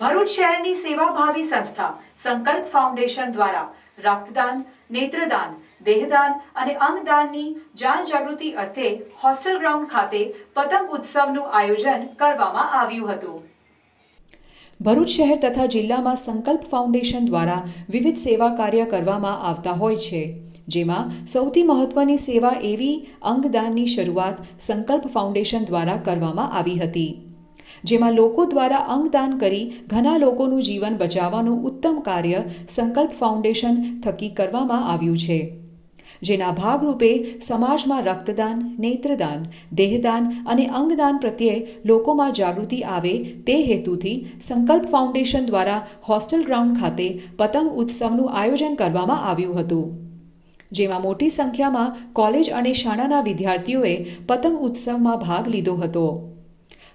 ભરૂચ શહેરની સેવાભાવી સંસ્થા સંકલ્પ ફાઉન્ડેશન દ્વારા રક્તદાન, નેત્રદાન, દેહદાન અને અંગદાનની જાગૃતિ અર્થે હોસ્ટેલ ગ્રાઉન્ડ ખાતે પતંગ ઉત્સવનું આયોજન કરવામાં આવ્યું હતું. ભરૂચ શહેર તથા જિલ્લામાં સંકલ્પ ફાઉન્ડેશન દ્વારા વિવિધ સેવા કાર્ય કરવામાં આવતા હોય છે, જેમાં સૌથી મહત્વની સેવા એવી અંગદાનની શરૂઆત સંકલ્પ ફાઉન્ડેશન દ્વારા કરવામાં આવી હતી, જેમાં લોકો દ્વારા અંગદાન કરી ઘણા લોકોનું જીવન બચાવવાનું ઉત્તમ કાર્ય સંકલ્પ ફાઉન્ડેશન થકી કરવામાં આવ્યું છે, જેના ભાગરૂપે સમાજમાં રક્તદાન, નેત્રદાન, દેહદાન અને અંગદાન પ્રત્યે લોકોમાં જાગૃતિ આવે તે હેતુથી સંકલ્પ ફાઉન્ડેશન દ્વારા હોસ્ટેલ ગ્રાઉન્ડ ખાતે પતંગ ઉત્સવનું આયોજન કરવામાં આવ્યું હતું, જેમાં મોટી સંખ્યામાં કોલેજ અને શાળાના વિદ્યાર્થીઓએ પતંગ ઉત્સવમાં ભાગ લીધો હતો.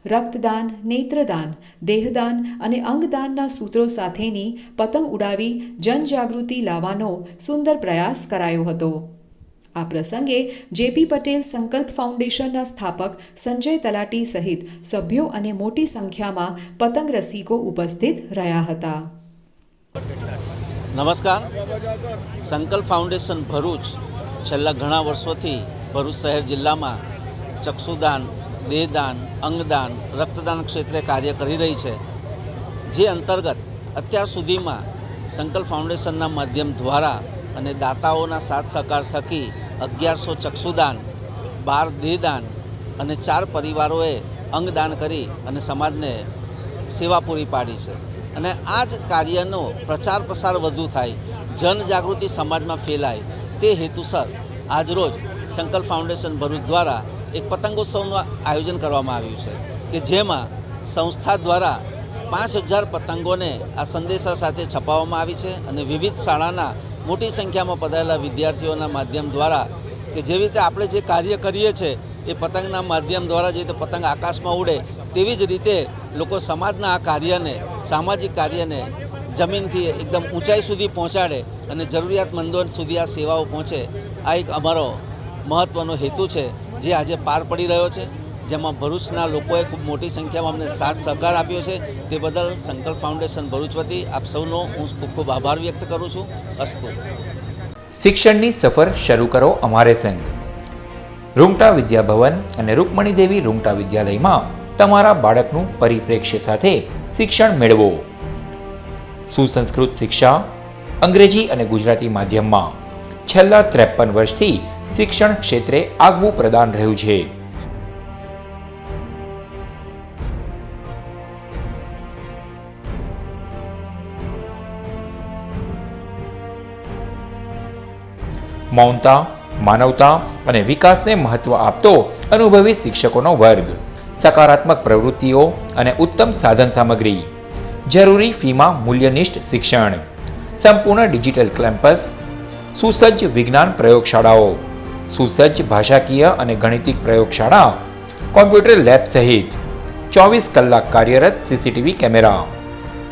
રક્તદાન, નેત્રદાન, દેહદાન અને અંગદાનના સૂત્રો સાથેની પતંગ ઉડાવી જનજાગૃતિ લાવવાનો સુંદર પ્રયાસ કરાયો હતો. આ પ્રસંગે જેપી પટેલ સંકલ્પ ફાઉન્ડેશનના સ્થાપક સંજય તલાટી સહિત સભ્યો અને મોટી સંખ્યામાં પતંગ રસિકો ઉપસ્થિત રહ્યા હતા. નમસ્કાર. સંકલ્પ ફાઉન્ડેશન ભરૂચ છેલ્લા ઘણા વર્ષોથી ભરૂચ શહેર જિલ્લામાં ચક્ષુદાન, દેહદાન, અંગદાન, રક્તદાન ક્ષેત્રે કાર્ય કરી રહી છે, જે અંતર્ગત અત્યાર સુધીમાં સંકલ્પ ફાઉન્ડેશનના માધ્યમ દ્વારા અને દાતાઓના સાથ સહકાર થકી 1100 ચક્ષુદાન, 12 દેહદાન અને 4 પરિવારોએ અંગદાન કરી અને સમાજને સેવા પૂરી પાડી છે. અને આ જ કાર્યનો પ્રચાર પ્રસાર વધુ થાય, જનજાગૃતિ સમાજમાં ફેલાય તે હેતુસર આજરોજ સંકલ્પ ફાઉન્ડેશન ભરૂચ દ્વારા એક પતંગોત્સવનું આયોજન કરવામાં આવ્યું છે, કે જેમાં સંસ્થા દ્વારા 5000 પતંગોને આ સંદેશા સાથે છપાવવામાં આવી છે અને વિવિધ શાળાના મોટી સંખ્યામાં પધારેલા વિદ્યાર્થીઓના માધ્યમ દ્વારા કે જેવી રીતે આપણે જે કાર્ય કરીએ છીએ એ પતંગના માધ્યમ દ્વારા જે રીતે પતંગ આકાશમાં ઉડે તેવી જ રીતે લોકો સમાજના આ કાર્યને, સામાજિક કાર્યને જમીનથી એકદમ ઊંચાઈ સુધી પહોંચાડે અને જરૂરિયાતમંદો સુધી આ સેવાઓ પહોંચે, આ એક અમારો મહત્ત્વનો હેતુ છે, જે આજે પાર પડી રહ્યો છે, જેમાં ભરૂચના લોકોએ ખૂબ મોટી સંખ્યામાં અમને સાથ સહકાર આપ્યો છે. તે બદલ સંકલ્પ ફાઉન્ડેશન ભરૂચ વતી આપ સૌનો હું ખૂબ ખૂબ આભાર વ્યક્ત કરું છું. અસ્તુ. શિક્ષણની સફર શરૂ કરો અમારે સંગ. રૂંગટા વિદ્યાભવન અને રૂકમણીદેવી રૂંગટા વિદ્યાલયમાં તમારા બાળકનું પરિપ્રેક્ષ્ય સાથે શિક્ષણ મેળવો. સુસંસ્કૃત શિક્ષા અંગ્રેજી અને ગુજરાતી માધ્યમમાં છેલ્લા 53 વર્ષથી શિક્ષણ ક્ષેત્રે આગવું પ્રદાન રહ્યું છે. મૌનતા, માનવતા અને વિકાસને મહત્વ આપતો અનુભવી શિક્ષકોનો વર્ગ, સકારાત્મક પ્રવૃત્તિઓ અને ઉત્તમ સાધન સામગ્રી, જરૂરી ફીમાં મૂલ્યનિષ્ઠ શિક્ષણ, સંપૂર્ણ ડિજિટલ કેમ્પસ, સુસજ્જ વિજ્ઞાન પ્રયોગશાળાઓ, સુસજ્જ ભાષાકીય અને ગણિતિક પ્રયોગશાળા, કોમ્પ્યુટર લેબ સહિત 24 કલાક કાર્યરત સીસીટીવી કેમેરા,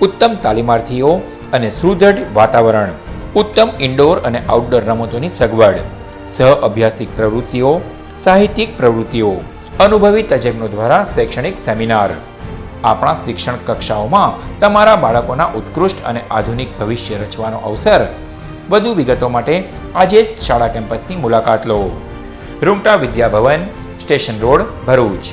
ઉત્તમ તાલીમાર્થીઓ અને સુદૃઢ વાતાવરણ, ઉત્તમ ઇન્ડોર અને આઉટડોર રમતોની સગવડ, સહ અભ્યાસિક પ્રવૃત્તિઓ, સાહિત્યિક પ્રવૃત્તિઓ, અનુભવી તજજ્ઞો દ્વારા શૈક્ષણિક સેમિનાર. આપણા શિક્ષણ કક્ષાઓમાં તમારા બાળકોના ઉત્કૃષ્ટ અને આધુનિક ભવિષ્ય રચવાનો અવસર. વધુ વિગતો માટે આજે જ શાળા કેમ્પસની મુલાકાત લો. Rungta Vidyabhavan, station road, Bharuch.